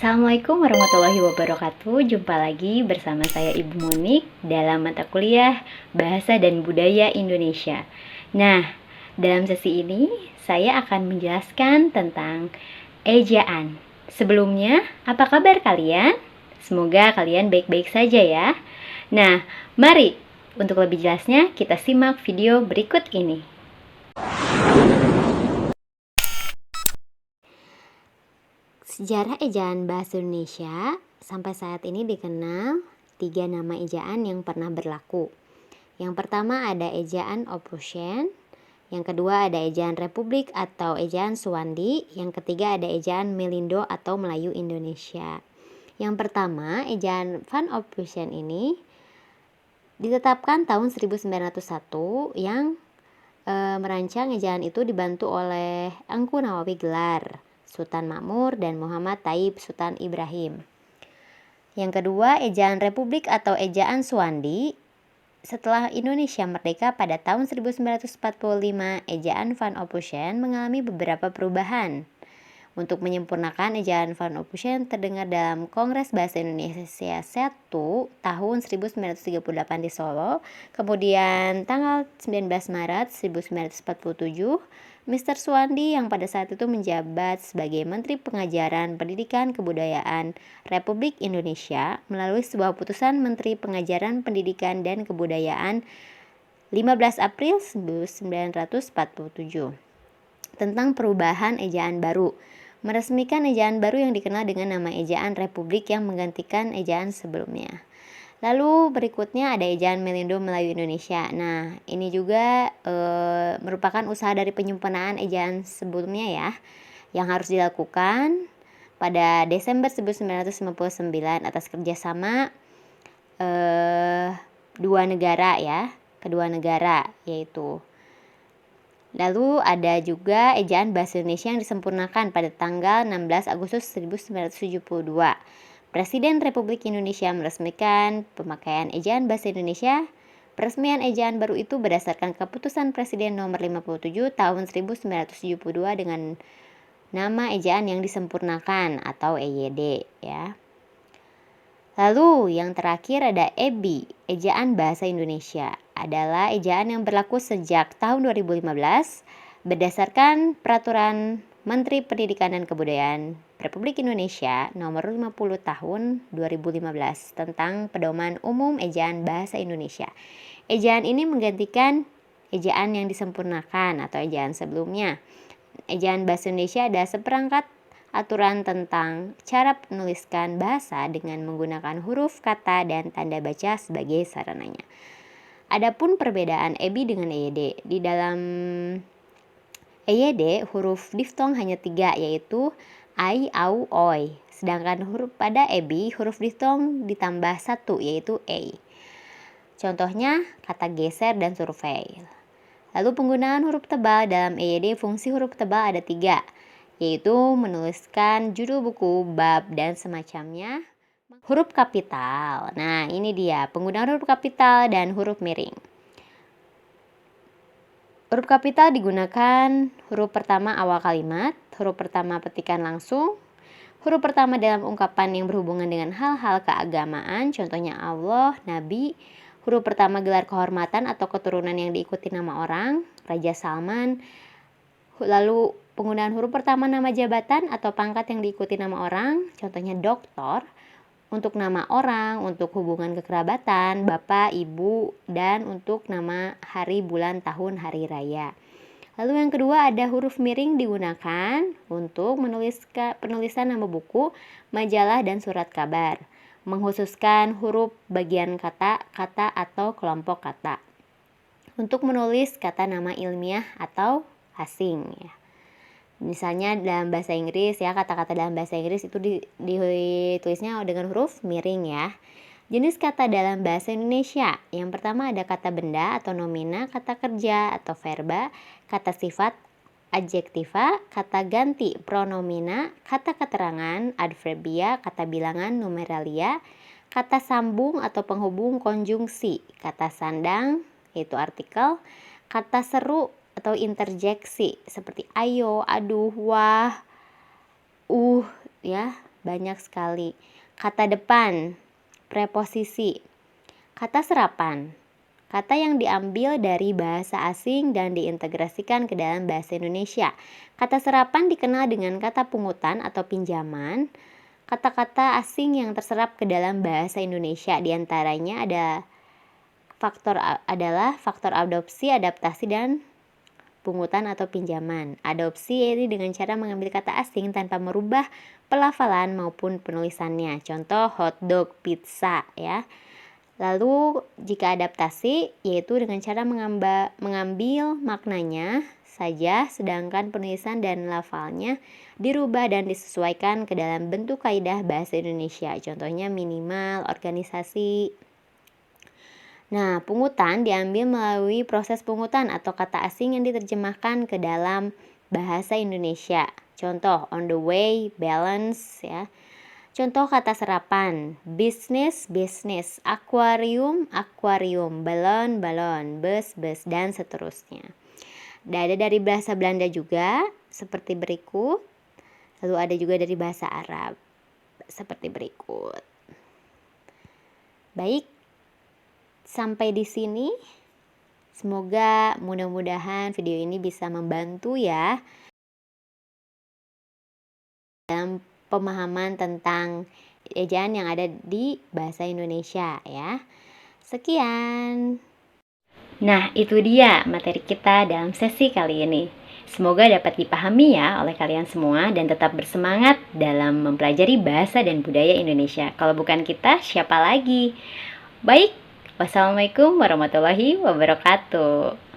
Assalamualaikum warahmatullahi wabarakatuh. Jumpa lagi bersama saya Ibu Monik dalam mata kuliah Bahasa dan Budaya Indonesia. Nah, dalam sesi ini saya akan menjelaskan tentang ejaan. Sebelumnya, apa kabar kalian? Semoga kalian baik-baik saja ya. Nah, mari untuk lebih jelasnya kita simak video berikut ini. Sejarah ejaan bahasa Indonesia sampai saat ini dikenal 3 nama ejaan yang pernah berlaku. Yang pertama ada ejaan Ophusen, yang kedua ada ejaan Republik atau ejaan Suwandi, yang ketiga ada ejaan Melindo atau Melayu Indonesia. Yang pertama, ejaan Van Ophusen ini ditetapkan tahun 1901 yang merancang ejaan itu dibantu oleh Engku Nawawi Gelar, Sultan Makmur, dan Muhammad Thayyib Sultan Ibrahim. Yang kedua, ejaan Republik atau ejaan Suwandi. Setelah Indonesia merdeka pada tahun 1945, ejaan Van Ophusen mengalami beberapa perubahan. Untuk menyempurnakan ejaan Van Ophusen terdengar dalam Kongres Bahasa Indonesia 1 tahun 1938 di Solo. Kemudian tanggal 19 Maret 1947, Mr. Suwandi yang pada saat itu menjabat sebagai Menteri Pengajaran Pendidikan Kebudayaan Republik Indonesia melalui sebuah putusan Menteri Pengajaran Pendidikan dan Kebudayaan 15 April 1947 tentang perubahan ejaan baru, meresmikan ejaan baru yang dikenal dengan nama ejaan Republik yang menggantikan ejaan sebelumnya. Lalu berikutnya ada ejaan Melindo Melayu Indonesia. Nah, ini juga merupakan usaha dari penyempurnaan ejaan sebelumnya ya, yang harus dilakukan pada Desember 1959 atas kerjasama kedua negara yaitu. Lalu ada juga ejaan Bahasa Indonesia yang disempurnakan pada tanggal 16 Agustus 1972. Presiden Republik Indonesia meresmikan pemakaian ejaan Bahasa Indonesia. Peresmian ejaan baru itu berdasarkan keputusan Presiden nomor 57 tahun 1972 dengan nama ejaan yang disempurnakan atau EYD ya. Lalu yang terakhir ada EBI, ejaan Bahasa Indonesia. Adalah ejaan yang berlaku sejak tahun 2015 berdasarkan peraturan Menteri Pendidikan dan Kebudayaan Republik Indonesia nomor 50 tahun 2015 tentang pedoman umum ejaan bahasa Indonesia. Ejaan ini menggantikan ejaan yang disempurnakan atau ejaan sebelumnya. Ejaan bahasa Indonesia ada seperangkat aturan tentang cara menuliskan bahasa dengan menggunakan huruf, kata, dan tanda baca sebagai sarananya. Adapun perbedaan EBI dengan EYD, di dalam EYD huruf diftong hanya 3 yaitu ai, au, oi. Sedangkan pada EBI huruf diftong ditambah 1 yaitu e. Contohnya kata geser dan survei. Lalu penggunaan huruf tebal dalam EYD, fungsi huruf tebal ada 3 yaitu menuliskan judul buku, bab, dan semacamnya. Huruf kapital. Nah, ini dia penggunaan huruf kapital dan huruf miring. Huruf kapital digunakan huruf pertama awal kalimat, huruf pertama petikan langsung, huruf pertama dalam ungkapan yang berhubungan dengan hal-hal keagamaan, contohnya Allah, Nabi, huruf pertama gelar kehormatan atau keturunan yang diikuti nama orang, Raja Salman, lalu penggunaan huruf pertama nama jabatan atau pangkat yang diikuti nama orang, contohnya doktor, untuk nama orang, untuk hubungan kekerabatan, bapak, ibu, dan untuk nama hari, bulan, tahun, hari raya. Lalu yang kedua ada huruf miring digunakan untuk penulisan nama buku, majalah, dan surat kabar. Menghususkan huruf bagian kata, atau kelompok kata. Untuk menulis kata nama ilmiah atau asing ya. Misalnya dalam bahasa Inggris ya, kata-kata dalam bahasa Inggris itu ditulisnya dengan huruf miring ya. Jenis kata dalam bahasa Indonesia. Yang pertama ada kata benda atau nomina, kata kerja atau verba, kata sifat adjektiva, kata ganti pronomina, kata keterangan adverbia, kata bilangan numeralia, kata sambung atau penghubung konjungsi, kata sandang yaitu artikel, kata seru atau interjeksi seperti ayo, aduh, wah, ya. banyak sekali. Kata depan, preposisi. Kata serapan, kata yang diambil dari bahasa asing dan diintegrasikan ke dalam bahasa Indonesia. Kata serapan dikenal dengan kata pungutan atau pinjaman. Kata-kata asing yang terserap ke dalam bahasa Indonesia diantaranya adalah faktor adopsi, adaptasi, dan pungutan atau pinjaman. Adopsi yaitu dengan cara mengambil kata asing tanpa merubah pelafalan maupun penulisannya. Contoh hotdog, pizza ya. Lalu jika adaptasi yaitu dengan cara mengambil maknanya saja sedangkan penulisan dan lafalnya dirubah dan disesuaikan ke dalam bentuk kaidah bahasa Indonesia. Contohnya minimal, organisasi. Nah, pungutan diambil melalui proses pungutan atau kata asing yang diterjemahkan ke dalam bahasa Indonesia. Contoh on the way, balance ya. Contoh kata serapan, bisnis, bisnis, akuarium, akuarium, balon, balon, bus, bus, dan seterusnya. Dan ada dari bahasa Belanda juga, seperti berikut. Lalu ada juga dari bahasa Arab, seperti berikut. Baik, sampai di sini. Semoga mudah-mudahan video ini bisa membantu ya dalam pemahaman tentang ejaan yang ada di bahasa Indonesia ya. Sekian. Nah, itu dia materi kita dalam sesi kali ini. Semoga dapat dipahami ya oleh kalian semua dan tetap bersemangat dalam mempelajari bahasa dan budaya Indonesia. Kalau bukan kita, siapa lagi? Baik, wassalamualaikum warahmatullahi wabarakatuh.